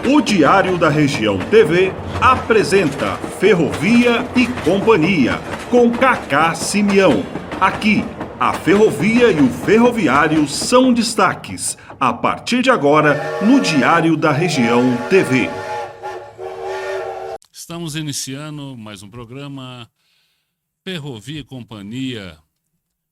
O Diário da Região TV apresenta Ferrovia e Companhia, com Cacá Simeão. Aqui, a ferrovia e o ferroviário são destaques. A partir de agora, no Diário da Região TV. Estamos iniciando mais um programa Ferrovia e Companhia,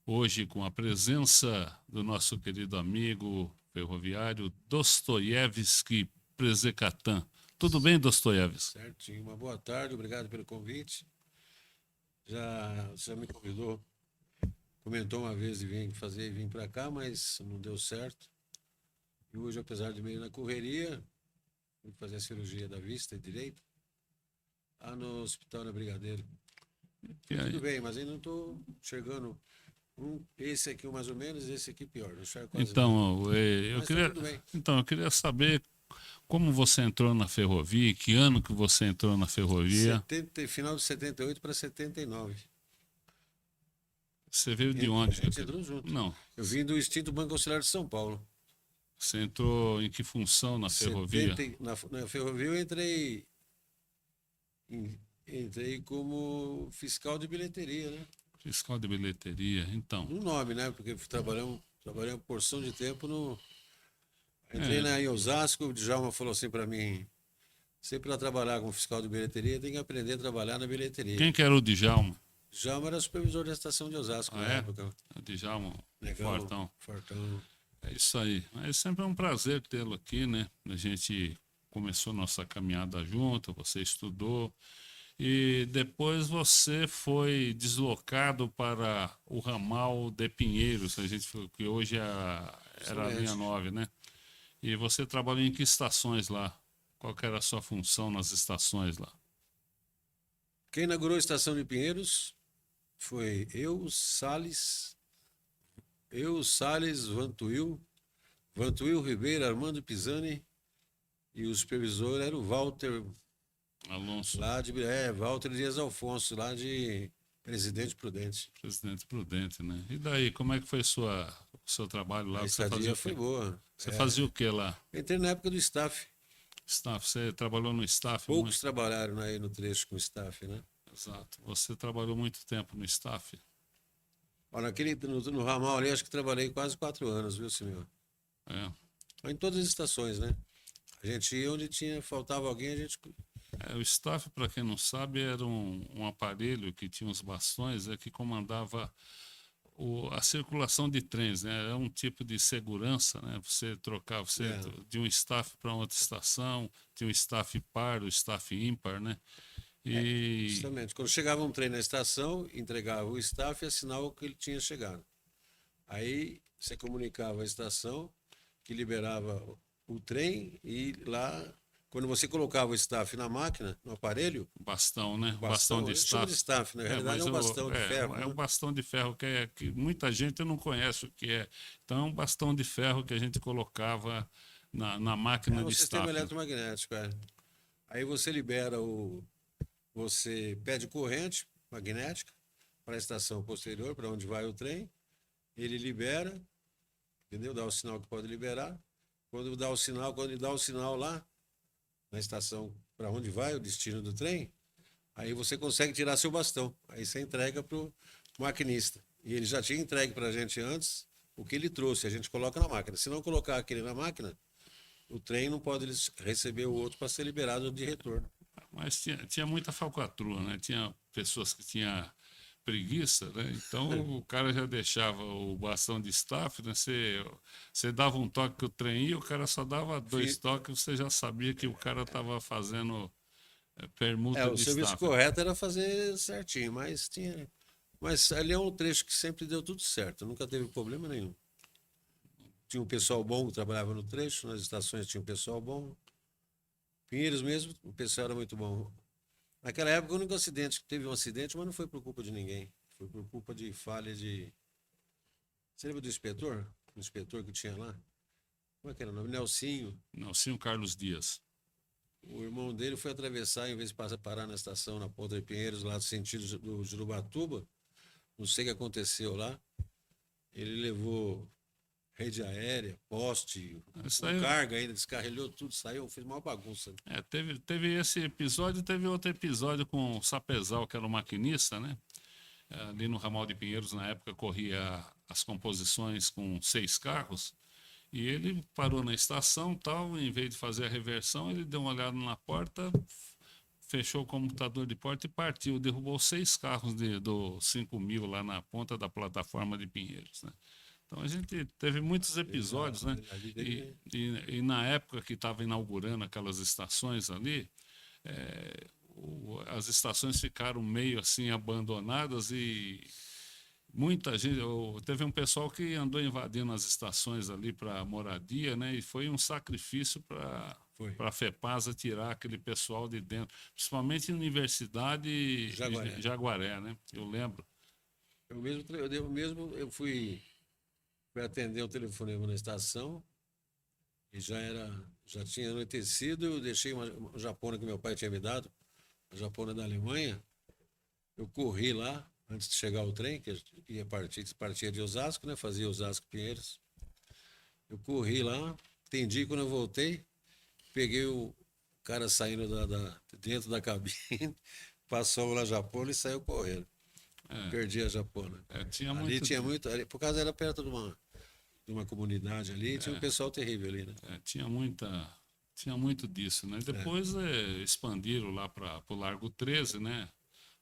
hoje com a presença do nosso querido amigo ferroviário Dostoiévski Prezekatan. Tudo bem, Dostoiévski? Certinho. Uma boa tarde, obrigado pelo convite. Você me convidou, comentou uma vez de vir para cá, mas não deu certo. E hoje, apesar de meio na correria, fui fazer a cirurgia da vista e direito, lá no Hospital da Brigadeiro. Tudo bem, mas ainda não estou enxergando esse aqui mais ou menos, esse aqui pior. Não enxergo quase nada. Eu queria saber como você entrou na ferrovia, que ano que você entrou na ferrovia? Final de 78 para 79. Você veio de onde? A gente entrou junto. Não. Eu vim do Extinto Banco Auxiliar de São Paulo. Você entrou em que função na ferrovia? Na ferrovia eu entrei como fiscal de bilheteria, né? Fiscal de bilheteria, então. No nome, né? Porque trabalhei uma porção de tempo no... Entrei em Osasco, o Djalma falou assim para mim, sempre para trabalhar como fiscal de bilheteria, tem que aprender a trabalhar na bilheteria. Quem que era o Djalma? Djalma era supervisor da estação de Osasco na época. O Djalma, Negão, Fortão. É isso aí. É sempre um prazer tê-lo aqui, né? A gente começou nossa caminhada junto, você estudou e depois você foi deslocado para o ramal de Pinheiros, que hoje era a linha 9, né? E você trabalhou em que estações lá? Qual que era a sua função nas estações lá? Quem inaugurou a estação de Pinheiros foi eu, Salles, Vantuil Ribeiro, Armando Pisani, e o supervisor era o Walter Alonso. Walter Dias Alfonso, lá de Presidente Prudente. Presidente Prudente, né? E daí, como é que foi o seu trabalho lá? A estadia foi boa. Você fazia o que lá? Entrei na época do staff. Você trabalhou no staff? Poucos trabalharam aí no trecho com staff, né? Exato. Você trabalhou muito tempo no staff? No ramal ali, acho que trabalhei quase 4 anos, viu, senhor? Em todas as estações, né? A gente ia onde faltava alguém, a gente... O staff, para quem não sabe, era um aparelho que tinha uns bastões que comandava a circulação de trens, né? Era um tipo de segurança, né? Você trocava de um staff para outra estação, tinha um staff par, o staff ímpar, né? Justamente. Quando chegava um trem na estação, entregava o staff e assinava que ele tinha chegado. Aí você comunicava a estação que liberava o trem e lá, quando você colocava o staff na máquina, no aparelho... Bastão, né? Bastão de staff. Chama de staff, na realidade é um bastão de ferro. É um bastão de ferro que muita gente não conhece o que é. Então é um bastão de ferro que a gente colocava na máquina de staff. É um sistema eletromagnético, Aí você Você pede corrente magnética para a estação posterior, para onde vai o trem. Ele libera, entendeu? Dá o sinal que pode liberar. Quando ele dá o sinal lá, na estação para onde vai o destino do trem, aí você consegue tirar seu bastão. Aí você entrega para o maquinista. E ele já tinha entregue para a gente antes o que ele trouxe, a gente coloca na máquina. Se não colocar aquele na máquina, o trem não pode receber o outro para ser liberado de retorno. Mas tinha muita falcatrua, né? Tinha pessoas que tinham preguiça, né? Então o cara já deixava o bastão de staff, né? Você dava um toque que o trem ia, o cara só dava 2 toques, você já sabia que o cara estava fazendo permuta de staff. O serviço correto era fazer certinho, mas ali é um trecho que sempre deu tudo certo, nunca teve problema nenhum. Tinha um pessoal bom que trabalhava no trecho, nas estações tinha um pessoal bom. Pinheiros mesmo, o pessoal era muito bom. Naquela época, o único acidente, teve um acidente, mas não foi por culpa de ninguém. Foi por culpa de falha de... Você lembra do inspetor? O inspetor que tinha lá? Como é que era o nome? Nelsinho Carlos Dias. O irmão dele foi atravessar, em vez de parar na estação, na Ponta de Pinheiros, lá no sentido do Jurubatuba. Não sei o que aconteceu lá. Ele levou rede aérea, poste, Isso com aí, carga ainda, descarrilhou tudo, saiu, fez uma bagunça. teve esse episódio, teve outro episódio com o Sapezal, que era o maquinista, né? Ali no ramal de Pinheiros, na época, corria as composições com 6 carros. E ele parou na estação, tal, em vez de fazer a reversão, ele deu uma olhada na porta, fechou o computador de porta e partiu. Derrubou 6 carros do 5000 lá na ponta da plataforma de Pinheiros, né? Então a gente teve muitos episódios, né? E na época que estava inaugurando aquelas estações ali, as estações ficaram meio assim abandonadas e muita gente. Teve um pessoal que andou invadindo as estações ali para moradia, né? E foi um sacrifício para a FEPASA tirar aquele pessoal de dentro, principalmente em Universidade e Jaguaré, né? Eu lembro. Eu fui atender o telefonema na estação e já tinha anoitecido. Eu deixei uma japona que meu pai tinha me dado, a japona da Alemanha. Eu corri lá antes de chegar o trem, que ia partia de Osasco, né? Fazia Osasco-Pinheiros. Eu corri lá, atendi. Quando eu voltei, peguei o cara saindo dentro da cabine, passou na japona e saiu correndo. Perdi a japona. Tinha muito. Por causa era perto de uma comunidade ali, tinha um pessoal terrível ali, né? Tinha muito disso, né? Depois expandiram lá para o Largo 13, né?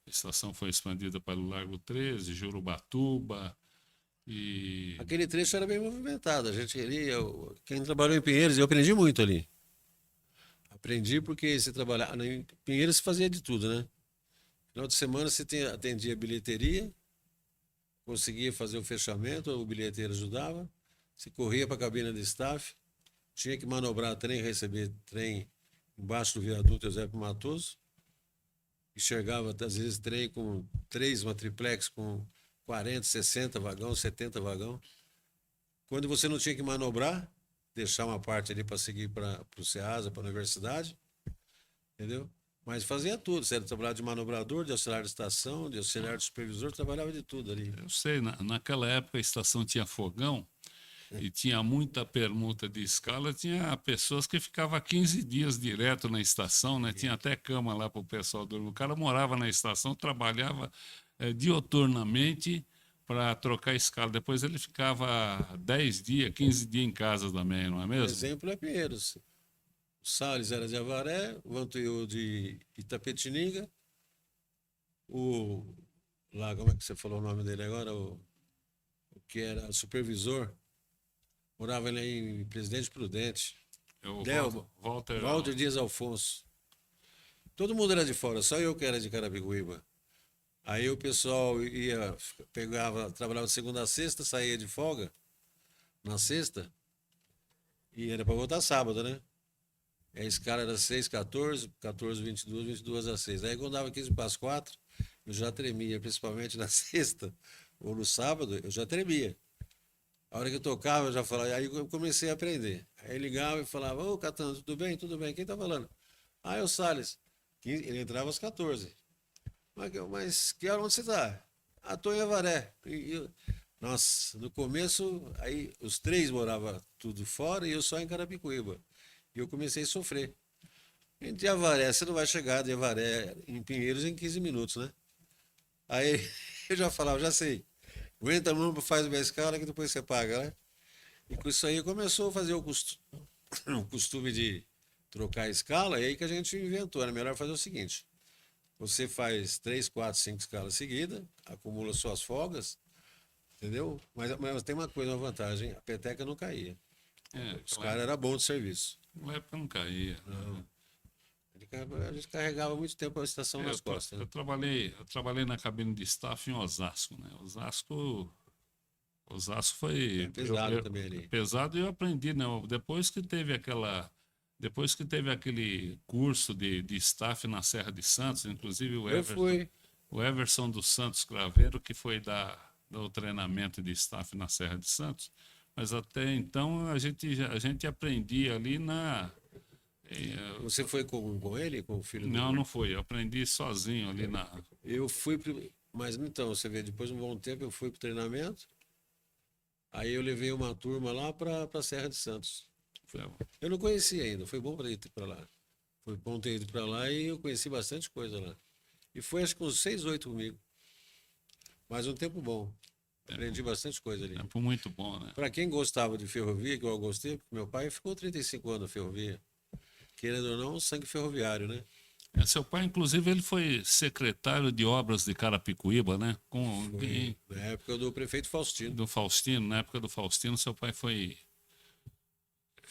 A estação foi expandida para o Largo 13, Jurubatuba e... Aquele trecho era bem movimentado. A gente ali, quem trabalhou em Pinheiros, eu aprendi muito ali. Aprendi porque se trabalhava em Pinheiros, se fazia de tudo, né? Final de semana você atendia a bilheteria, conseguia fazer o fechamento, o bilheteiro ajudava. Você corria para a cabina de staff, tinha que manobrar trem, receber trem embaixo do viaduto Eusébio Matoso. Enxergava, às vezes, trem com uma triplex com 40, 60 vagão, 70 vagão. Quando você não tinha que manobrar, deixar uma parte ali para seguir para o SEASA, para a universidade, entendeu? Mas fazia tudo. Você trabalhava de manobrador, de auxiliar de estação, de auxiliar de supervisor, trabalhava de tudo ali. Eu sei, naquela época a estação tinha fogão e tinha muita permuta de escala, tinha pessoas que ficavam 15 dias direto na estação, né? Tinha até cama lá para o pessoal dormir. O cara morava na estação, trabalhava dioturnamente para trocar escala. Depois ele ficava 10 dias, 15 dias em casa também, não é mesmo? O exemplo é Pinheiros. O Salles era de Avaré, o Vantuiu de Itapetininga, lá, como é que você falou o nome dele agora? O que era supervisor, morava ali em Presidente Prudente. Walter Dias Alfonso. Todo mundo era de fora, só eu que era de Carapicuíba. Aí o pessoal trabalhava de segunda a sexta, saía de folga na sexta e era para voltar sábado, né? A escala era 6h14, 14h22, 22h06. Aí quando dava 15 para as 4, eu já tremia, principalmente na sexta ou no sábado, eu já tremia. A hora que eu tocava, eu já falava, aí eu comecei a aprender. Aí ligava e falava, ô Catano, tudo bem? Tudo bem, quem tá falando? Ah, é o Salles. Ele entrava às 14. Mas que hora onde você tá? Ah, tô em Avaré. Nossa, no começo, aí os 3 moravam tudo fora e eu só em Carapicuíba. E eu comecei a sofrer. De Avaré, você não vai chegar de Avaré em Pinheiros em 15 minutos, né? Aí eu já falava, já sei. Aguenta a mão, faz uma escala que depois você paga, né? E com isso aí começou a fazer o costume de trocar a escala, e aí que a gente inventou. Era melhor fazer o seguinte: você faz 3, 4, 5 escalas seguidas, acumula suas folgas, entendeu? Mas tem uma coisa, uma vantagem: a peteca não caía. Os caras eram bons de serviço. Na época não caía. Não. A gente carregava muito tempo a estação nas costas. Eu trabalhei na cabine de staff em Osasco, né? Osasco foi pesado também ali. Pesado, e eu aprendi, né? Depois que teve aquele curso de staff na Serra de Santos, inclusive o Everson dos Santos Craveiro, que foi do treinamento de staff na Serra de Santos, mas até então a gente aprendia ali Você foi com ele, com o filho dele? Não, não foi. Eu aprendi sozinho ali na... Eu fui... Mas então, você vê, depois de um bom tempo eu fui para o treinamento. Aí eu levei uma turma lá para a Serra de Santos. Eu não conhecia ainda, foi bom para ir para lá. Foi bom ter ido para lá e eu conheci bastante coisa lá. E foi acho que uns 6, 8 comigo. Mas um tempo bom. Aprendi bastante coisa ali. Tempo muito bom, né? Para quem gostava de ferrovia, que eu gostei, porque meu pai ficou 35 anos na ferrovia. Querendo ou não, sangue ferroviário, né? Seu pai, inclusive, ele foi secretário de obras de Carapicuíba, né? Na época do prefeito Faustino. Do Faustino, na época do Faustino, seu pai foi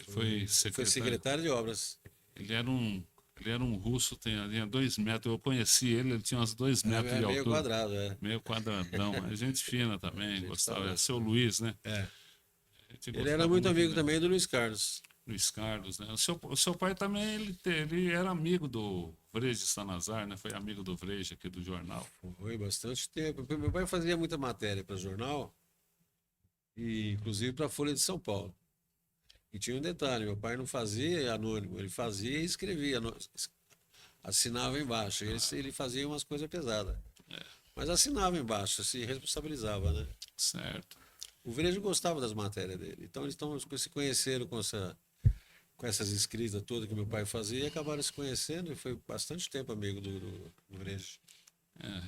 Foi secretário de obras. Ele era um russo, tinha 2 metros. Eu conheci ele, ele tinha uns 2 metros de altura. Meio quadrado, Meio quadradão. Mas gente fina também, gostava. É seu Luiz, né? É. Ele era muito amigo também do Luiz Carlos. Luiz Carlos, né? O seu pai também, ele era amigo do Vreje Sanazar, né? Foi amigo do Vreje aqui do jornal. Foi bastante tempo. Meu pai fazia muita matéria para jornal, e inclusive para a Folha de São Paulo. E tinha um detalhe, meu pai não fazia anônimo, ele fazia e escrevia, assinava embaixo. Ele fazia umas coisas pesadas. Mas assinava embaixo, se responsabilizava, né? Certo. O Vreje gostava das matérias dele. Então eles se conheceram com essas escritas todas que meu pai fazia e acabaram se conhecendo e foi bastante tempo amigo do Vreje.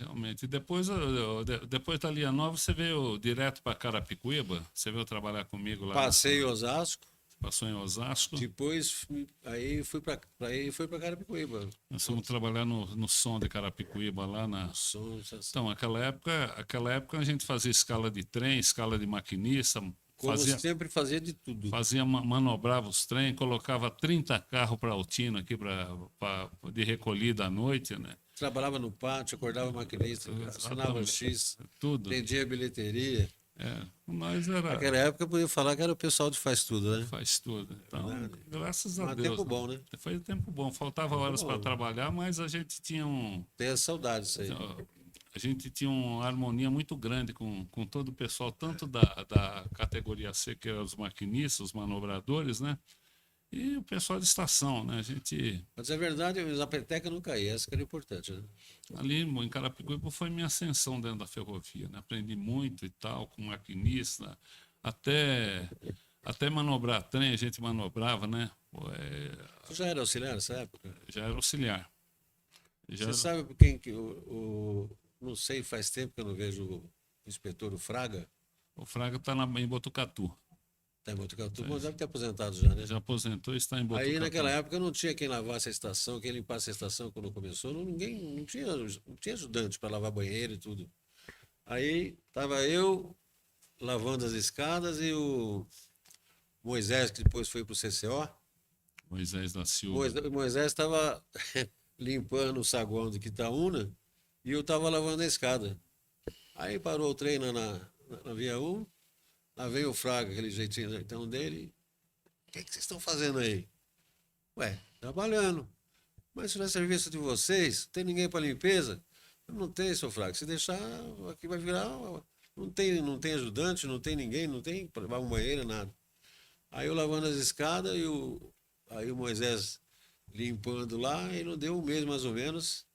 Realmente. E depois da Linha Nova, você veio direto para Carapicuíba? Você veio trabalhar comigo lá? Passei em Osasco. Passou em Osasco? Depois, aí foi para Carapicuíba. Nós fomos trabalhar no som de Carapicuíba lá na... Então, aquela época a gente fazia escala de trem, escala de maquinista. Sempre fazia de tudo. Manobrava os trens, colocava 30 carros para Altino aqui de recolhida à noite, né? Trabalhava no pátio, acordava maquinista, assinava X, tudo. vendia bilheteria. Nós era... Naquela época eu podia falar que era o pessoal de faz tudo, né? Faz tudo. Então, graças a Mas Deus. Tempo bom, né? Foi tempo bom. Faltava horas para trabalhar, mas a gente tinha Tenho saudade disso aí. A gente tinha uma harmonia muito grande com todo o pessoal, tanto da categoria C, que eram os maquinistas, os manobradores, né? E o pessoal de estação, né? Mas é verdade, a peteca não caía, essa que era importante, né? Ali em Carapicuíba foi minha ascensão dentro da ferrovia, né? Aprendi muito e tal, com maquinista, até manobrar trem, a gente manobrava, né? Você já era auxiliar nessa época? Já era auxiliar. Você sabe por quem que não sei, faz tempo que eu não vejo o inspetor, o Fraga? O Fraga está em Botucatu. Está em Botucatu, mas deve ter aposentado já, né? Já aposentou e está em Botucatu. Aí naquela época não tinha quem lavasse a estação, quem limpasse a estação quando começou, não tinha ajudante para lavar banheiro e tudo. Aí estava eu lavando as escadas e o Moisés, que depois foi para o CCO. Moisés da Silva. Moisés estava limpando o saguão de Quitaúna e eu estava lavando a escada. Aí parou o trem na Via 1, lá veio o Fraga, aquele jeitinho então dele. O que vocês estão fazendo aí? Ué, trabalhando. Mas se não é serviço de vocês, não tem ninguém para limpeza? Não tem, seu Fraga. Se deixar, aqui vai virar... Não tem ajudante, não tem ninguém, não tem para levar um banheiro, nada. Aí eu lavando as escadas e aí o Moisés limpando lá, e não deu um mês mais ou menos.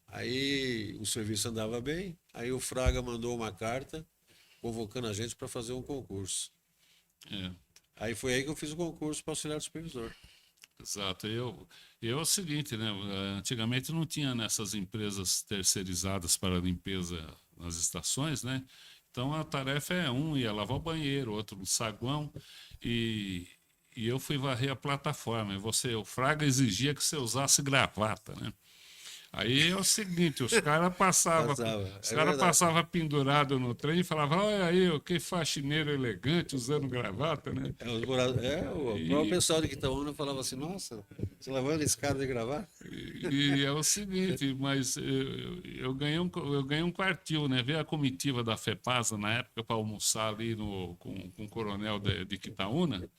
Aí o serviço andava bem, aí o Fraga mandou uma carta convocando a gente para fazer um concurso. Aí foi aí que eu fiz o concurso para auxiliar do supervisor. Exato. Eu é o seguinte, né? Antigamente não tinha nessas empresas terceirizadas para limpeza nas estações, né? Então a tarefa um ia lavar o banheiro, outro no saguão, e eu fui varrer a plataforma. O Fraga exigia que você usasse gravata, né? Aí é o seguinte, os caras passavam pendurado no trem e falavam, olha aí, que faxineiro elegante usando gravata, né? O próprio pessoal de Quitaúna falava assim, nossa, você lavando escada de gravata? E é o seguinte, mas eu ganhei um quartil, né? Veio a comitiva da FEPASA na época para almoçar ali com o coronel de Quitaúna,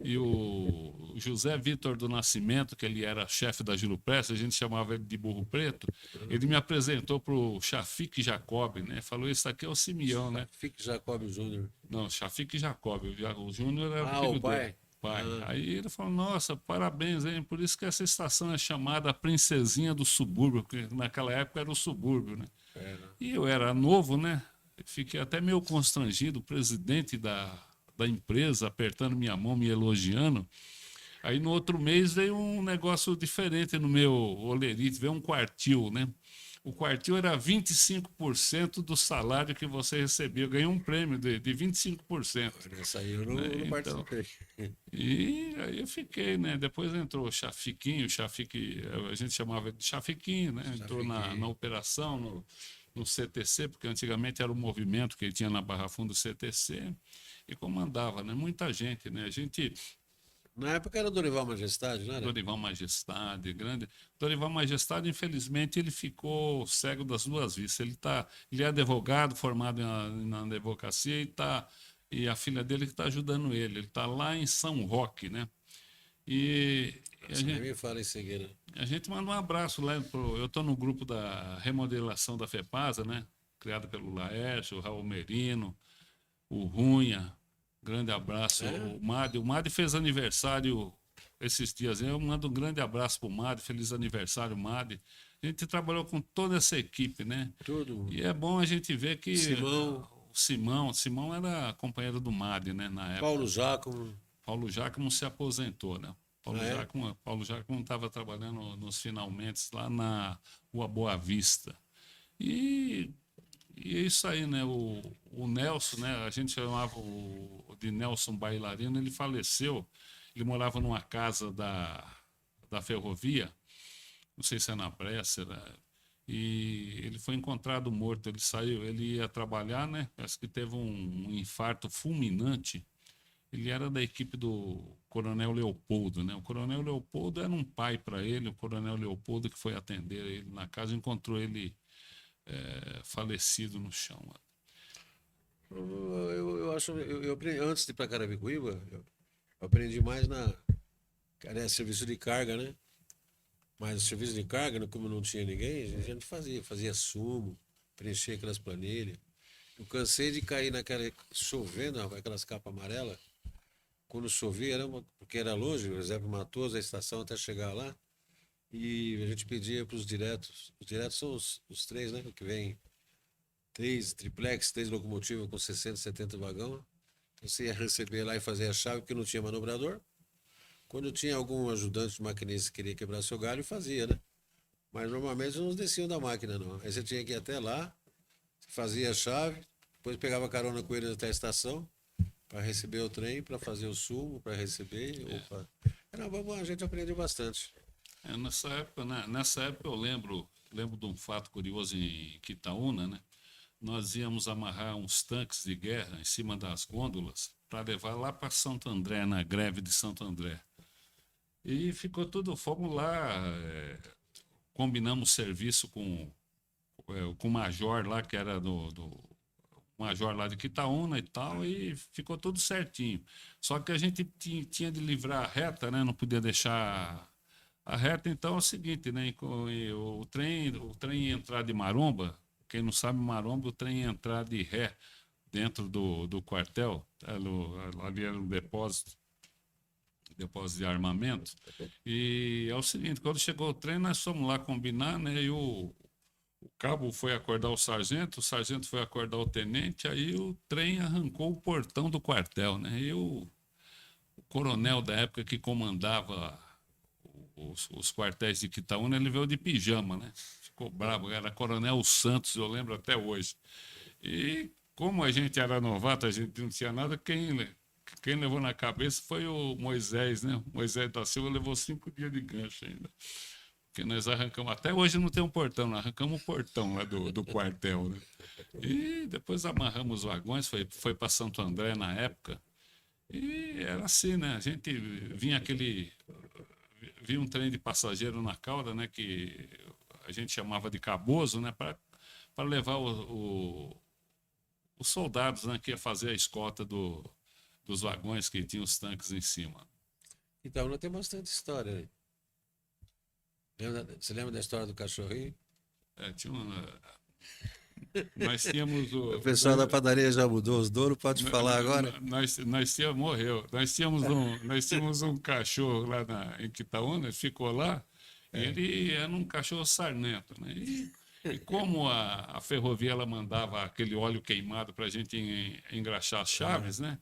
e o José Vitor do Nascimento, que ele era chefe da Giro Pressa, a gente chamava ele de Burro Preto, ele me apresentou para o Chafik Jacob, né? Falou, isso aqui é o Simeão, né? Chafik Jacob Júnior. Não, Chafik Jacob, o Júnior era o filho dele. Pai. Aí ele falou, nossa, parabéns, hein? Por isso que essa estação é chamada Princesinha do Subúrbio, porque naquela época era o subúrbio, né? E eu era novo, né? fiquei até meio constrangido, o presidente da empresa apertando minha mão, me elogiando. Aí no outro mês veio um negócio diferente no meu olerite, veio um quartil, né? O quartil era 25% do salário que você recebia. Eu ganhei um prêmio de 25%. Nessa aí eu não, Né? não Então, participei. e aí eu fiquei, né? Depois entrou o Chafiquinho, a gente chamava de Chafiquinho, né? Entrou na operação, no CTC, porque antigamente era o movimento que tinha na Barra Funda, o CTC, e comandava, né? Muita gente, né? A gente Na época era Dorival Majestade, não era? Dorival Majestade, grande. Dorival Majestade, infelizmente, ele ficou cego das duas vistas. Ele é advogado, formado na advocacia e a filha dele que está ajudando ele. Ele está lá em São Roque, né? E a Você nem gente, me fala em seguida. a gente manda um abraço lá. Eu estou no grupo da remodelação da FEPASA, né? Criado pelo Laércio, o Raul Merino, o Runha. Grande abraço. O Madi fez aniversário esses dias. Eu mando um grande abraço pro Madi. Feliz aniversário, Madi. A gente trabalhou com toda essa equipe, né? Tudo. E é bom a gente ver que Simão. o Simão era companheiro do Madi, né? Na época. Paulo Giacomo. Paulo Giacomo se aposentou, né? É? Paulo Giacomo estava trabalhando nos finalmente lá na Rua Boa Vista. E é isso aí, né? O Nelson, né? A gente chamava de Nelson Bailarino, ele faleceu. Ele morava numa casa da ferrovia, não sei se é na Brécia, né? E ele foi encontrado morto. Ele saiu, ele ia trabalhar, né? Parece que teve um infarto fulminante. Ele era da equipe do Coronel Leopoldo, né? O Coronel Leopoldo era um pai para ele. O Coronel Leopoldo que foi atender ele na casa encontrou ele falecido no chão. Eu acho. Eu aprendi, antes de ir para Carapicuíba, eu aprendi mais Cara, serviço de carga, né? Mas o serviço de carga, como não tinha ninguém, a gente fazia sumo, preenchia aquelas planilhas. Eu cansei de cair naquela. Chovendo, aquelas capas amarelas. Quando chovia, porque era longe, por exemplo, Matoso, a estação, até chegar lá. E a gente pedia para os diretos. Os diretos são os três, né? Que vem 3 triplex, 3 locomotivas com 60, 70 vagão. Então você ia receber lá e fazer a chave, porque não tinha manobrador. Quando tinha algum ajudante maquinista que queria quebrar seu galho, fazia, né? Mas normalmente não desciam da máquina, não. Aí você tinha que ir até lá, fazia a chave, depois pegava carona com ele até a estação, para receber o trem, para fazer o sumo, para receber. Era bom, a gente aprendeu bastante. Nessa época eu lembro de um fato curioso em Quitaúna, né? Nós íamos amarrar uns tanques de guerra em cima das gôndolas para levar lá para Santo André, na greve de Santo André. E ficou tudo, fomos lá, combinamos serviço com o major lá, que era do major lá de Quitaúna e tal, e ficou tudo certinho. Só que a gente tinha de livrar a reta, né? Não podia deixar a reta. Então é o seguinte, né? O trem ia entrar de maromba. Quem não sabe, maromba, o trem ia entrar de ré dentro do quartel. Ali era um depósito de armamento. E é o seguinte, quando chegou o trem, nós fomos lá combinar, né? E o cabo foi acordar o sargento foi acordar o tenente, aí o trem arrancou o portão do quartel, né? E o coronel da época que comandava os quartéis de Quitaúna, ele veio de pijama, né? Ficou bravo, era Coronel Santos, eu lembro até hoje. E como a gente era novato, a gente não tinha nada, quem levou na cabeça foi o Moisés, né? O Moisés da Silva levou 5 dias de gancho ainda. Porque nós arrancamos, até hoje não tem um portão, nós arrancamos o portão lá do quartel, né? E depois amarramos os vagões, foi para Santo André na época. E era assim, né? A gente vinha um trem de passageiro na cauda, né? Que a gente chamava de cabozo, né? Para levar os soldados, né? Que ia fazer a escolta dos vagões que tinham os tanques em cima. Então, não tem bastante história, né? Você lembra da história do cachorrinho? Nós tínhamos o pessoal da padaria já mudou os donos, pode falar agora? Morreu. Nós tínhamos um cachorro lá em Quitaúna, ficou lá, e ele era um cachorro sarnento, né? E como a ferrovia ela mandava aquele óleo queimado para a gente engraxar as chaves, né?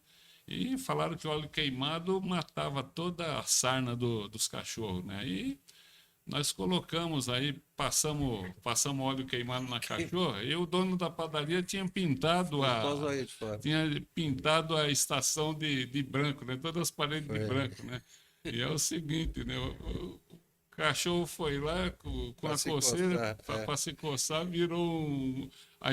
E falaram que o óleo queimado matava toda a sarna dos cachorros, né? E nós colocamos aí, passamos óleo queimado na cachorra, e o dono da padaria tinha pintado a estação de branco, né? Todas as paredes de branco, né? E é o seguinte, né? O cachorro foi lá com a coceira para se coçar, virou a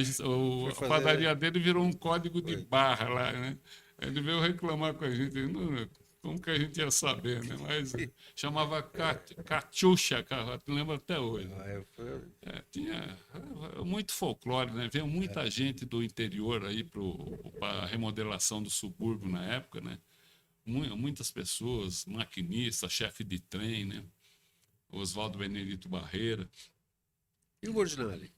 padaria dele virou um código de barra lá, né? Ele veio reclamar com a gente. Não, como que a gente ia saber, né? Mas chamava Catiuxa, cara, lembro até hoje. Tinha muito folclore, né? Veio muita gente do interior aí para a remodelação do subúrbio na época, né? Muitas pessoas, maquinista, chefe de trem, né? Oswaldo Benedito Barreira. E o Bordinari?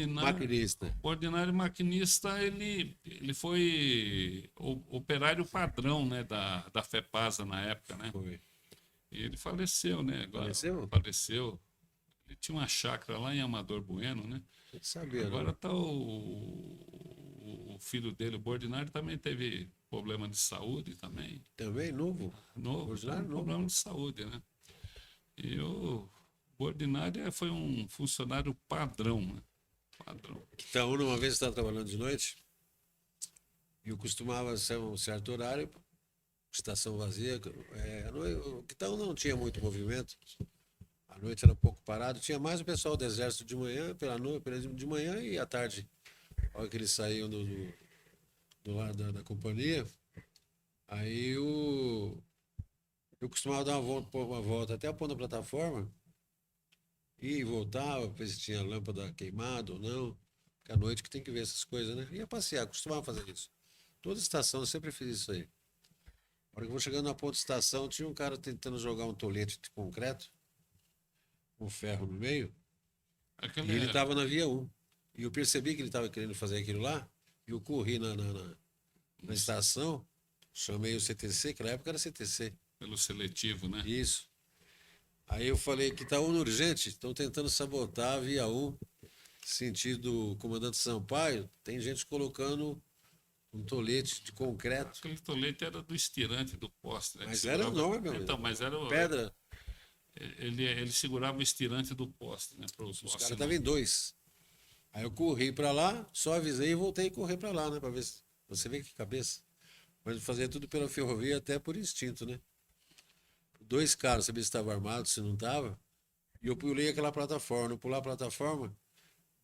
Maquinista. O ordinário maquinista, ele foi operário padrão, né, da FEPASA na época, né? Foi. E ele faleceu, né? Agora, faleceu. Ele tinha uma chácara lá em Amador Bueno, né? Sabia, agora está o filho dele, o Bordinário, também teve problema de saúde também. Também novo? Novo, problema de saúde, né? E o Bordinário foi um funcionário padrão, né? Padrão. Quitaúna, uma vez estava trabalhando de noite, e eu costumava ser um certo horário, estação vazia. Quitaúna não tinha muito movimento, a noite era pouco parado, tinha mais o pessoal do exército de manhã, de manhã e à tarde, a hora que eles saíam do lado da companhia. Aí eu costumava dar uma volta até a ponta da plataforma, e voltava, ver se tinha lâmpada queimada ou não, porque à noite que tem que ver essas coisas, né? Ia passear, costumava fazer isso. Toda estação eu sempre fiz isso aí. A hora que eu vou chegando na ponta de estação, tinha um cara tentando jogar um tolete de concreto, com ferro no meio, e ele estava na via 1. E eu percebi que ele estava querendo fazer aquilo lá, e eu corri na estação, chamei o CTC, que na época era CTC. Pelo seletivo, né? Isso. Aí eu falei que está urgente, estão tentando sabotar a via 1, sentido Comandante Sampaio, tem gente colocando um tolete de concreto. Aquele tolete era do estirante do poste, né? Mas era enorme, meu. Então, mas era pedra. Ele segurava o estirante do poste, né? Os caras estavam em 2. Aí eu corri para lá, só avisei e voltei a correr para lá, né? Para ver se você vê que cabeça. Mas fazia tudo pela ferrovia, até por instinto, né? 2 caras, sabia se estava armado, se não estava. E eu pulei aquela plataforma. Eu pular a plataforma,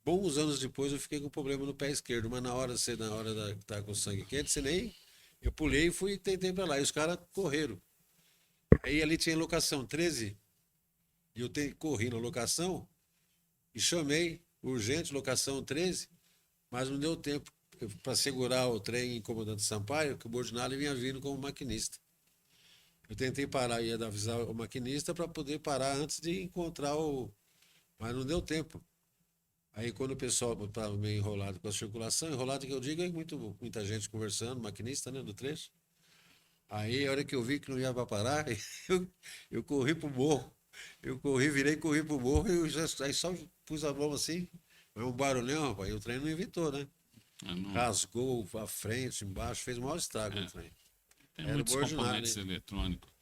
bons anos depois eu fiquei com problema no pé esquerdo. Mas na hora que tá com sangue quente, você nem... Eu pulei e fui e tentei para lá. E os caras correram. Aí ali tinha locação 13. E eu corri na locação e chamei, urgente, locação 13. Mas não deu tempo para segurar o trem em Comandante Sampaio, que o Bordinari vinha vindo como maquinista. Eu tentei parar e avisar o maquinista para poder parar antes de encontrar Mas não deu tempo. Aí quando o pessoal estava meio enrolado com a circulação, enrolado que eu digo é muita gente conversando, maquinista, né, do trecho. Aí a hora que eu vi que não ia para parar, eu corri pro morro. Eu corri pro morro e aí só pus a mão assim, foi um barulhão, rapaz, e o trem não evitou, né? Rasgou a frente, embaixo, fez o maior estrago no trem. Tem muitos componentes eletrônicos.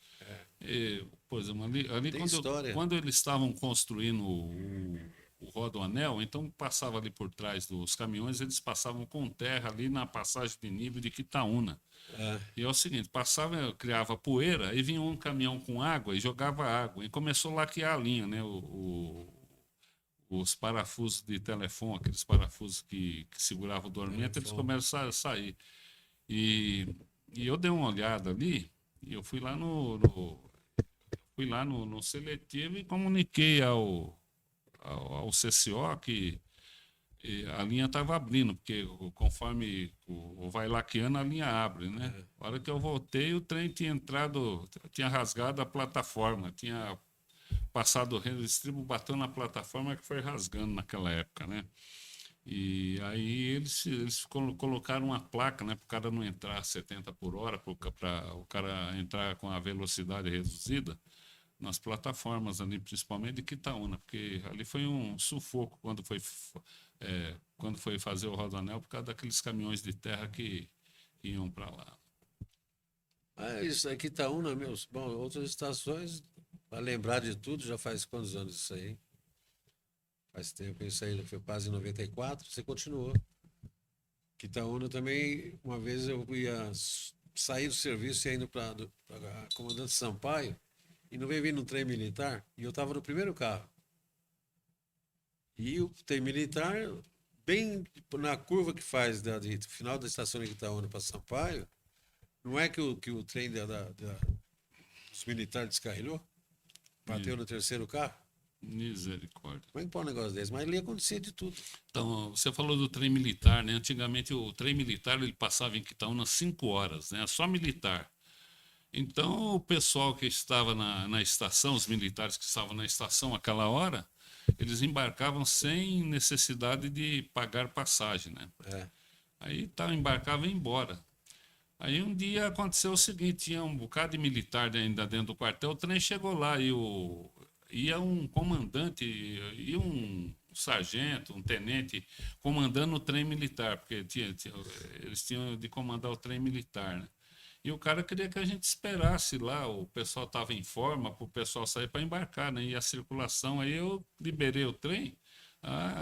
Por exemplo, ali quando eles estavam construindo o Rodoanel, então passava ali por trás dos caminhões, eles passavam com terra ali na passagem de nível de Quitaúna. E é o seguinte, criava poeira, e vinha um caminhão com água e jogava água, e começou a laquear a linha, né? Os parafusos de telefone, aqueles parafusos que seguravam o dormento, eles começaram a sair. E eu dei uma olhada ali, e eu fui lá no seletivo e comuniquei ao CCO que a linha estava abrindo, porque conforme vai laqueando, a linha abre, né? A hora que eu voltei, o trem tinha rasgado a plataforma, tinha passado o estribo, bateu na plataforma que foi rasgando naquela época, né? E aí eles colocaram uma placa, né, para o cara não entrar a 70 por hora, para o cara entrar com a velocidade reduzida nas plataformas ali, principalmente de Quitaúna, porque ali foi um sufoco quando foi fazer o Rodoanel por causa daqueles caminhões de terra que iam para lá. Isso aqui Itaúna, meus. Bom, outras estações, para lembrar de tudo, já faz quantos anos isso aí? Faz tempo, isso aí foi quase em 94, você continuou. Quitaúna também, uma vez eu ia sair do serviço e indo para Comandante Sampaio, e não veio vir num trem militar, e eu estava no primeiro carro. E o trem militar, bem na curva que faz do final da estação de Quitaúna para Sampaio, não é que o trem dos militares descarrilhou? Bateu no terceiro carro? Misericórdia. Como é que pode um negócio desse? Mas ali acontecia de tudo. Então, você falou do trem militar, né? Antigamente o trem militar ele passava em Quitaúna 5 horas, né? Só militar. Então, o pessoal que estava na estação, os militares que estavam na estação àquela hora, eles embarcavam sem necessidade de pagar passagem, né? Aí embarcava e ia embora. Aí um dia aconteceu o seguinte, tinha um bocado de militar ainda dentro do quartel, o trem chegou lá e ia um comandante, ia um sargento, um tenente, comandando o trem militar, porque eles tinham de comandar o trem militar, né? E o cara queria que a gente esperasse lá, o pessoal estava em forma para o pessoal sair para embarcar, né? E a circulação, aí eu liberei o trem,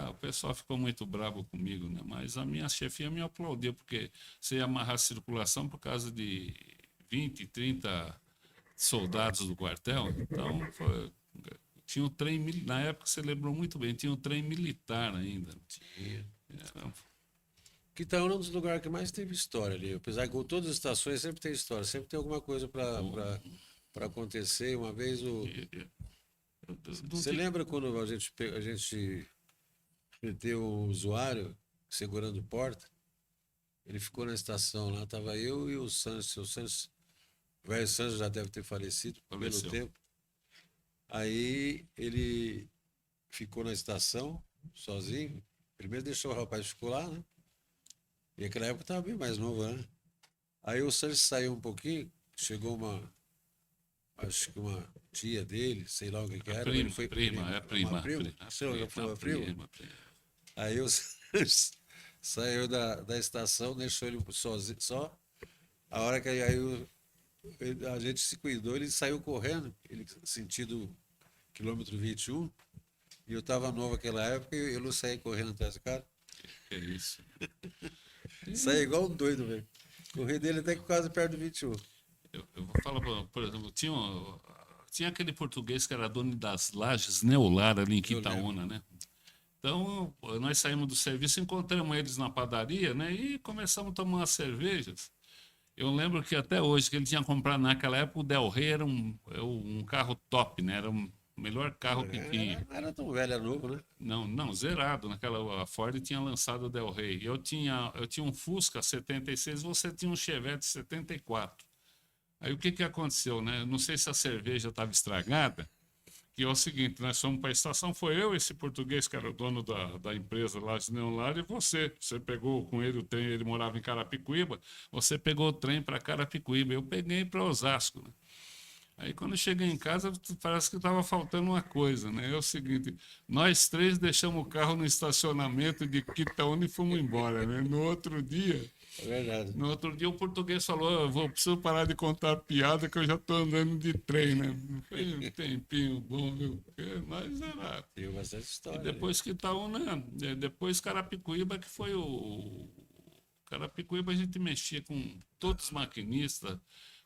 o pessoal ficou muito bravo comigo, né? Mas a minha chefia me aplaudiu, porque você ia amarrar a circulação por causa de 20, 30 soldados do quartel, então tinha um trem, na época você lembrou muito bem, tinha um trem militar ainda. Quitaúna é um dos lugares que mais teve história ali. Apesar que com todas as estações sempre tem história, sempre tem alguma coisa para acontecer. Uma vez Você lembra quando a gente meteu o usuário segurando porta? Ele ficou na estação lá, tava eu e o Santos. O velho Santos já deve ter falecido pelo tempo. Aí ele ficou na estação, sozinho. Primeiro deixou o rapaz ficou lá, né? E naquela época estava bem mais novo, né? Aí o Santos saiu um pouquinho, chegou acho que uma tia dele, sei lá o que era. Prima, ele foi prima. Você já falou prima? Aí o Santos saiu da estação, deixou ele sozinho, só. A hora que a gente se cuidou, ele saiu correndo, ele sentido quilômetro 21, e eu estava novo naquela época e eu não saí correndo atrás do cara. Que isso? Saí igual um doido, velho. Corri dele até que quase perto do 21. Eu vou falar, por exemplo, tinha aquele português que era dono das lajes Neolar ali em Quitaúna, né? Então, nós saímos do serviço, encontramos eles na padaria, né? E começamos a tomar umas cervejas. Eu lembro que até hoje, que ele tinha comprado naquela época, o Del Rey era um carro top, né? Era o melhor carro que tinha. Não era tão velho, era novo, né? Não, zerado. A Ford tinha lançado o Del Rey. Eu tinha um Fusca 76, você tinha um Chevette 74. Aí o que aconteceu, né? Não sei se a cerveja estava estragada, que é o seguinte, nós fomos para a estação, foi eu, esse português que era o dono da empresa lá de Neolar, e você pegou com ele o trem, ele morava em Carapicuíba, você pegou o trem para Carapicuíba, eu peguei para Osasco, né? Aí quando eu cheguei em casa, parece que estava faltando uma coisa, né? É o seguinte, nós três deixamos o carro no estacionamento de Quitaúna e fomos embora, né? No outro dia o português falou, preciso parar de contar piada que eu já estou andando de trem, né? Foi um tempinho bom, viu? Mas era... Tem bastante história. E depois Quitaúna, depois Carapicuíba, que foi Carapicuíba a gente mexia com todos os maquinistas,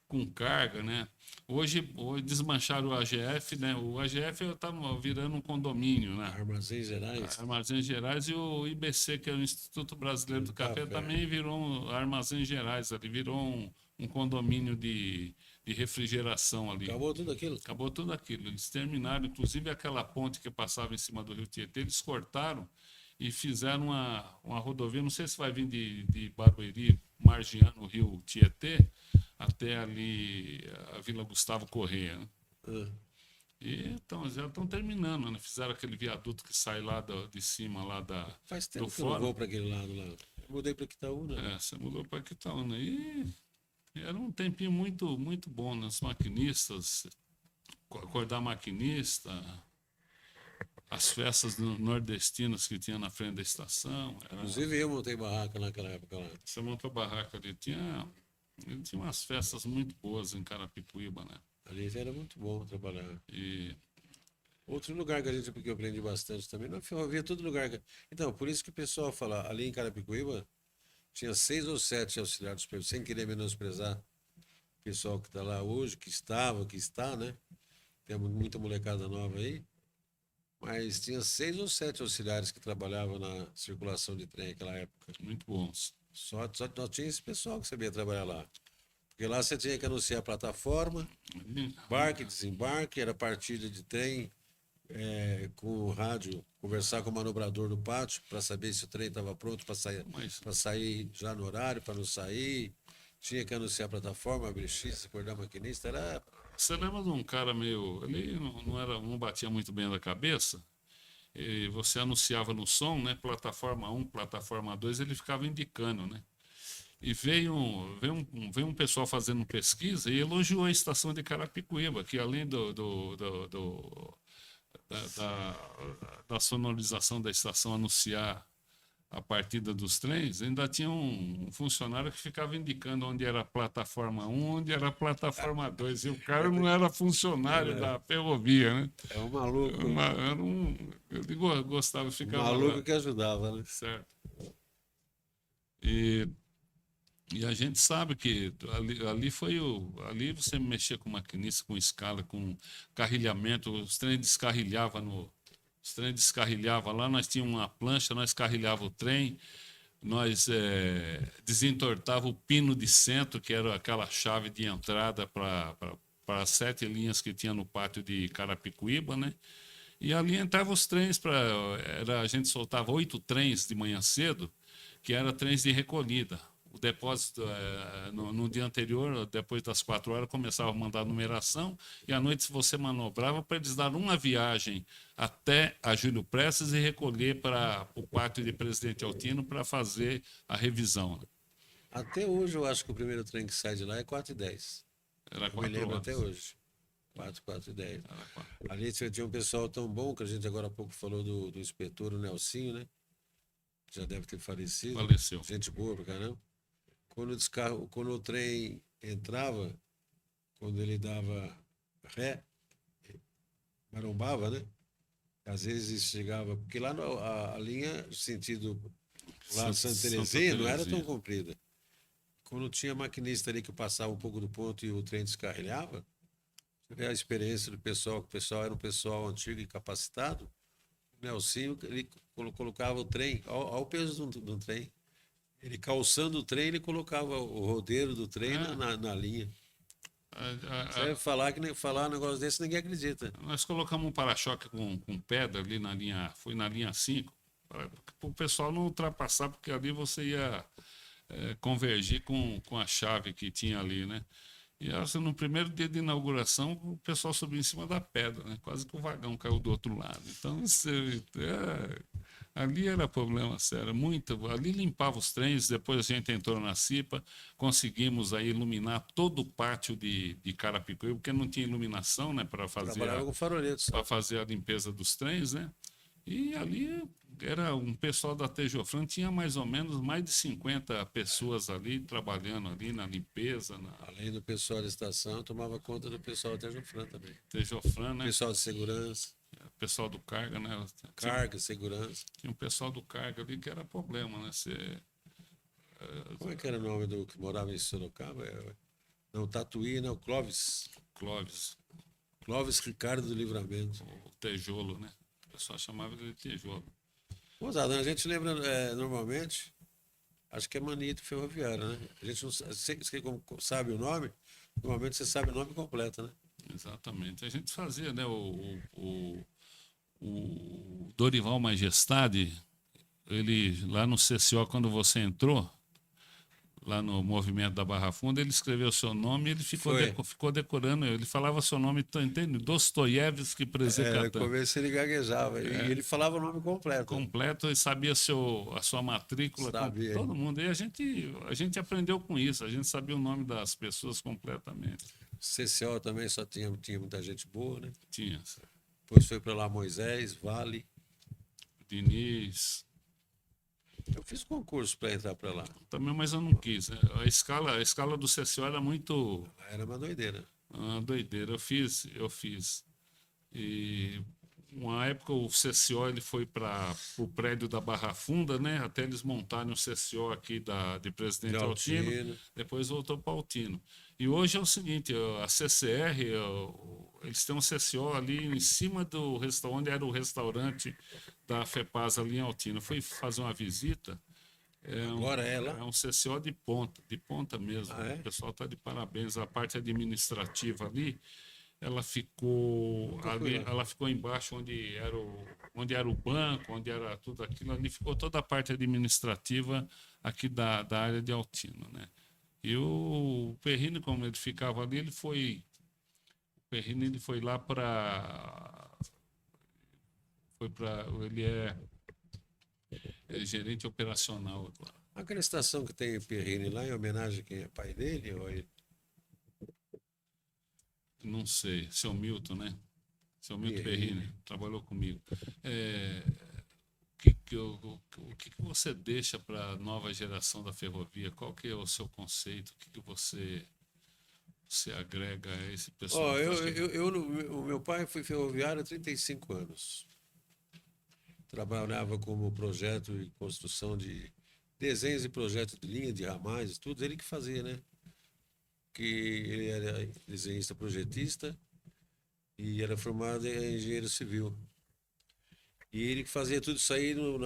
com carga, né? Hoje desmancharam o AGF, né? O AGF está virando um condomínio, né? Armazéns Gerais, e o IBC, que é o Instituto Brasileiro do Café, também virou Armazéns Gerais, ali virou um condomínio de refrigeração ali. Acabou tudo aquilo? Acabou tudo aquilo. Eles terminaram, inclusive aquela ponte que passava em cima do Rio Tietê, eles cortaram e fizeram uma rodovia, não sei se vai vir de Barueri, margeando o Rio Tietê, até ali a Vila Gustavo Corrêa, né? E então, já estão terminando, né? Fizeram aquele viaduto que sai lá de cima, lá Faz tempo que eu não vou para aquele lado lá. Eu mudei para Quitaúna. Você mudou para Quitaúna. E era um tempinho muito, muito bom, né? Os maquinistas, acordar maquinista, as festas nordestinas que tinha na frente da estação. Inclusive eu montei barraca naquela época lá. Você montou barraca ali, tinha umas festas muito boas em Carapicuíba, né? Ali era muito bom trabalhar. E Outro lugar que eu aprendi bastante também, na ferrovia, todo lugar. Então, por isso que o pessoal fala, ali em Carapicuíba, tinha 6 ou 7 auxiliares supervisores, sem querer menosprezar o pessoal que está lá hoje, que está, né? Tem muita molecada nova aí. Mas tinha 6 ou 7 auxiliares que trabalhavam na circulação de trem naquela época. muito bons. Só tinha esse pessoal que sabia trabalhar lá. Porque lá você tinha que anunciar a plataforma, embarque, desembarque, era partida de trem, com o rádio, conversar com o manobrador do pátio para saber se o trem estava pronto para sair já no horário, para não sair. Tinha que anunciar a plataforma, abrir X, acordar maquinista. Era Você lembra de um cara meio. Ele não batia muito bem da cabeça. E você anunciava no som, né? Plataforma 1, plataforma 2, ele ficava indicando, né? E veio um pessoal fazendo pesquisa e elogiou a estação de Carapicuíba, que além da sonorização da estação anunciar a partida dos trens, ainda tinha um funcionário que ficava indicando onde era a plataforma 1, onde era a plataforma 2. E o cara não era funcionário da ferrovia, né? é um maluco. Ele gostava de ficar Maluco que ajudava, né? certo. E a gente sabe que ali você mexia com maquinista, com escala, com carrilhamento, os trens descarrilhavam lá, nós tínhamos uma plancha, nós carrilhava o trem, nós desentortava o pino de centro, que era aquela chave de entrada para as 7 linhas que tinha no pátio de Carapicuíba, né? E ali entravam os trens, a gente soltava 8 trens de manhã cedo, que eram trens de recolhida. O depósito, no dia anterior, depois das 4 horas, começava a mandar numeração, e à noite você manobrava para eles dar uma viagem até a Júlio Prestes e recolher para o pátio de Presidente Altino para fazer a revisão. Até hoje eu acho que o primeiro trem que sai de lá é 4h10. Era Eu me 4 lembro horas. até hoje. 4h10. Era 4. Ali você tinha um pessoal tão bom que a gente agora há pouco falou do inspetor, o Nelsinho, né? Já deve ter falecido. Faleceu. Gente boa pra caramba. Quando o trem entrava, quando ele dava ré, marombava, né? Às vezes chegava, porque lá a linha, sentido lá de Santa Terezinha, não era tão comprida. Quando tinha maquinista ali que passava um pouco do ponto e o trem descarrilhava, você vê a experiência do pessoal, que o pessoal era um pessoal antigo e capacitado. O Nelsinho, ele colocava o trem, ao peso de um trem. Ele calçando o trem, ele colocava o rodeiro do trem na linha. Você falar um negócio desse, ninguém acredita. Nós colocamos um para-choque com pedra ali na linha, foi na linha 5, para o pessoal não ultrapassar, porque ali você ia convergir com a chave que tinha ali, né? E assim, no primeiro dia de inauguração, o pessoal subiu em cima da pedra, né? Quase que o vagão caiu do outro lado. Então, ali era problema sério. Ali limpava os trens, depois a gente entrou na CIPA, conseguimos aí iluminar todo o pátio de Carapicuíba, porque não tinha iluminação, né, para Trabalhava com faroletos. fazer a limpeza dos trens, né? E ali era um pessoal da Tejofran, tinha mais ou menos mais de 50 pessoas ali trabalhando ali na limpeza. Além do pessoal da estação, tomava conta do pessoal da Tejofran também. Tejofran, né? Pessoal de segurança. Pessoal do carga, né? Carga, segurança. Tinha um pessoal do carga ali que era problema, né? Como é que era o nome do que morava em Sorocaba? Não, Tatuí, não, Clóvis. Clóvis Ricardo do Livramento. O Tejolo, né? O pessoal chamava ele de Tejolo. Moçada, a gente lembra normalmente, acho que é manito ferroviário, né? A gente não sabe o nome, normalmente você sabe o nome completo, né? Exatamente. A gente fazia, né? O Dorival Majestade, ele lá no CCO, quando você entrou, lá no movimento da Barra Funda, ele escreveu seu nome e ele ficou decorando. Ele falava seu nome, entende? Dostoiévski Prezekatan. No começo ele gaguejava. E ele falava o nome completo. Completo, e sabia a sua matrícula. Sabia. Todo mundo. E a gente aprendeu com isso. A gente sabia o nome das pessoas completamente. CCO também só tinha muita gente boa, né? Tinha Depois foi para lá Moisés, Vale. Diniz, Eu fiz concurso para entrar para lá. também, mas eu não quis. Né? A escala do CCO era muito Era uma doideira. doideira. Eu fiz. E uma época o CCO ele foi para o prédio da Barra Funda, né? Até eles montarem o CCO aqui de Presidente De Altino, Altino. depois voltou para Altino. E hoje é o seguinte, a CCR, eles têm um CCO ali em cima do restaurante, onde era o restaurante da FEPAS ali em Altino. Eu fui fazer uma visita. Agora é lá? É um CCO de ponta mesmo. Ah, é? O pessoal está de parabéns. A parte administrativa ali, ela ficou Nunca fui ali, lá. ela ficou embaixo onde era o banco, onde era tudo aquilo. Ali ficou toda a parte administrativa aqui da área de Altino, né? E o Perrine, como ele ficava ali, o Perrine ele foi lá ele é gerente operacional agora. Aquela estação que tem Perrine lá, em homenagem a quem é pai dele? Ou ele? Não sei, seu Milton, né? Seu Milton Perrine. Perrine, trabalhou comigo. O que você deixa para a nova geração da ferrovia? Qual que é o seu conceito? O que você agrega a esse pessoal? Ó, o meu pai foi ferroviário há 35 anos. Trabalhava como projeto e construção de desenhos e projetos de linha, de ramais, tudo ele que fazia, né? Que ele era desenhista projetista e era formado em engenheiro civil. E ele que fazia tudo isso aí no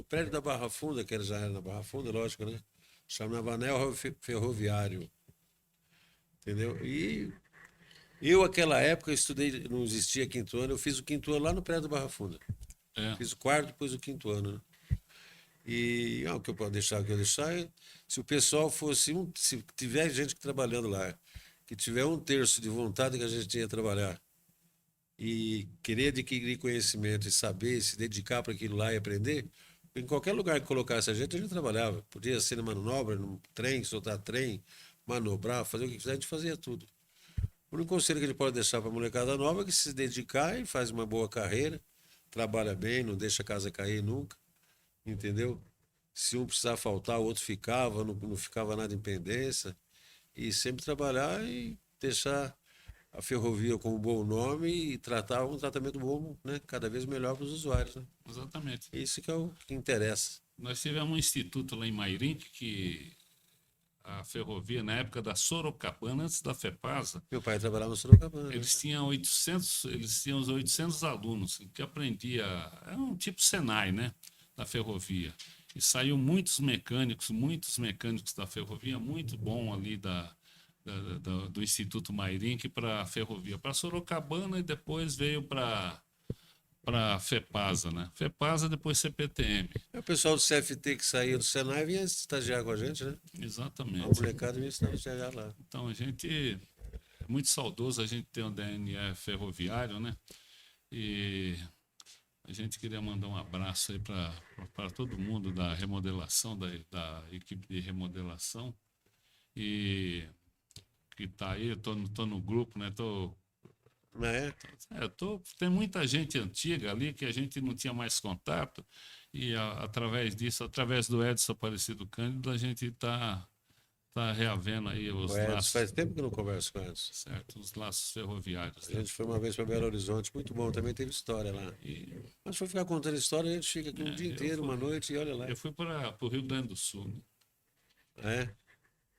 prédio da Barra Funda, que já era na Barra Funda, lógico, né? Chamava Anel Ferroviário. Entendeu? E eu, naquela época, eu estudei, não existia quinto ano, eu fiz o quinto ano lá no prédio da Barra Funda. É, Fiz o quarto, depois o quinto ano, né? E o que eu posso deixar, o que eu deixar, se o pessoal fosse, se tiver gente trabalhando lá, que tiver 1/3 de vontade que a gente tinha de trabalhar, e querer adquirir conhecimento e saber, se dedicar para aquilo lá e aprender, em qualquer lugar que colocasse a gente trabalhava. Podia ser na manobra, no trem, soltar trem, manobrar, fazer o que quiser, a gente fazia tudo. O único conselho que ele pode deixar para a molecada nova é que se dedicar e faz uma boa carreira, trabalha bem, não deixa a casa cair nunca, entendeu? Se um precisar faltar, o outro ficava, não ficava nada em pendência, e sempre trabalhar e deixar a ferrovia com um bom nome e tratar um tratamento bom, né? Cada vez melhor para os usuários, né? exatamente. Isso que é o que interessa. Nós tivemos um instituto lá em Mairink que a ferrovia, na época da Sorocabana, antes da FEPASA, Meu pai trabalhava no Sorocabana. eles tinham os 800 alunos que aprendia, é um tipo Senai, né, da ferrovia. E saiu muitos mecânicos da ferrovia, muito bom ali do Instituto Mairink para a ferrovia, para Sorocabana, e depois veio para FEPASA, né? FEPASA, depois CPTM. É o pessoal do CFT que saía do Senai vinha estagiar com a gente, né? A Exatamente. molecada vinha estagiar lá. Então a gente é muito saudoso a gente ter um DNE ferroviário, né? E a gente queria mandar um abraço aí para todo mundo da remodelação, da equipe de remodelação. E que tá aí, eu tô no grupo, né? Não é? Tem muita gente antiga ali que a gente não tinha mais contato. E através disso, através do Edson Aparecido Cândido, a gente tá reavendo aí os O Edson, laços. faz tempo que eu não converso com o Edson. Certo, os laços ferroviários. A gente foi uma vez para Belo Horizonte, muito bom, também teve história lá. Mas se for ficar contando história, a gente fica aqui um dia inteiro, uma noite e olha lá. Eu fui para o Rio Grande do Sul, né? É?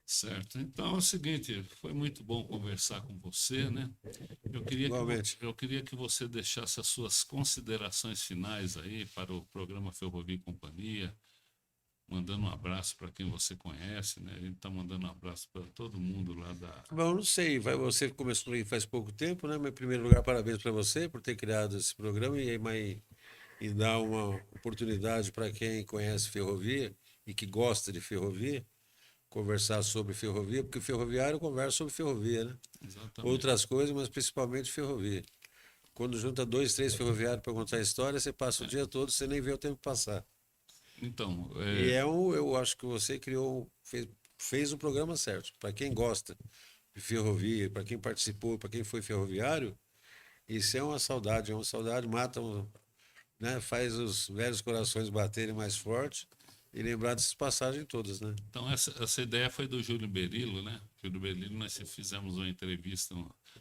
Certo. Então é o seguinte, foi muito bom conversar com você, né? Igualmente. Eu queria que você deixasse as suas considerações finais aí para o programa Ferrovia e Companhia, mandando um abraço para quem você conhece, né? A gente está mandando um abraço para todo mundo lá da... Bom, não sei, você começou aí faz pouco tempo, né? Mas, em primeiro lugar, parabéns para você por ter criado esse programa e dar uma oportunidade para quem conhece ferrovia e que gosta de ferrovia, conversar sobre ferrovia, porque o ferroviário conversa sobre ferrovia, né? Exatamente. Outras coisas, mas principalmente ferrovia. Quando junta 2, 3 ferroviários para contar a história, você passa o dia todo, você nem vê o tempo passar. Então, E eu acho que você fez o programa certo. Para quem gosta ferrovia, para quem participou, para quem foi ferroviário, isso é uma saudade, mata, né, faz os velhos corações baterem mais forte e lembrar dessas passagens todas, né? Então, essa ideia foi do Júlio Berilo, né? Júlio Berilo, nós fizemos uma entrevista.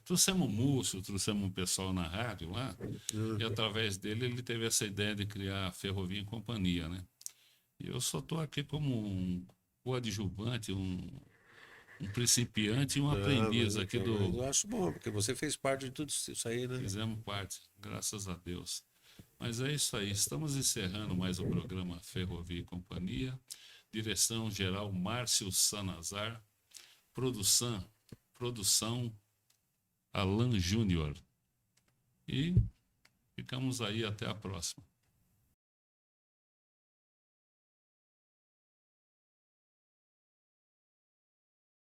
Trouxemos o Múcio, trouxemos um pessoal na rádio lá, e através dele ele teve essa ideia de criar a Ferrovia e Companhia, né? E eu só estou aqui como um coadjuvante, um principiante e um aprendiz aqui Eu acho bom, porque você fez parte de tudo isso aí, né? Fizemos parte, graças a Deus. Mas é isso aí, estamos encerrando mais o programa Ferrovia e Companhia. Direção geral Márcio Sanazar. Produção Alan Júnior. E ficamos aí até a próxima.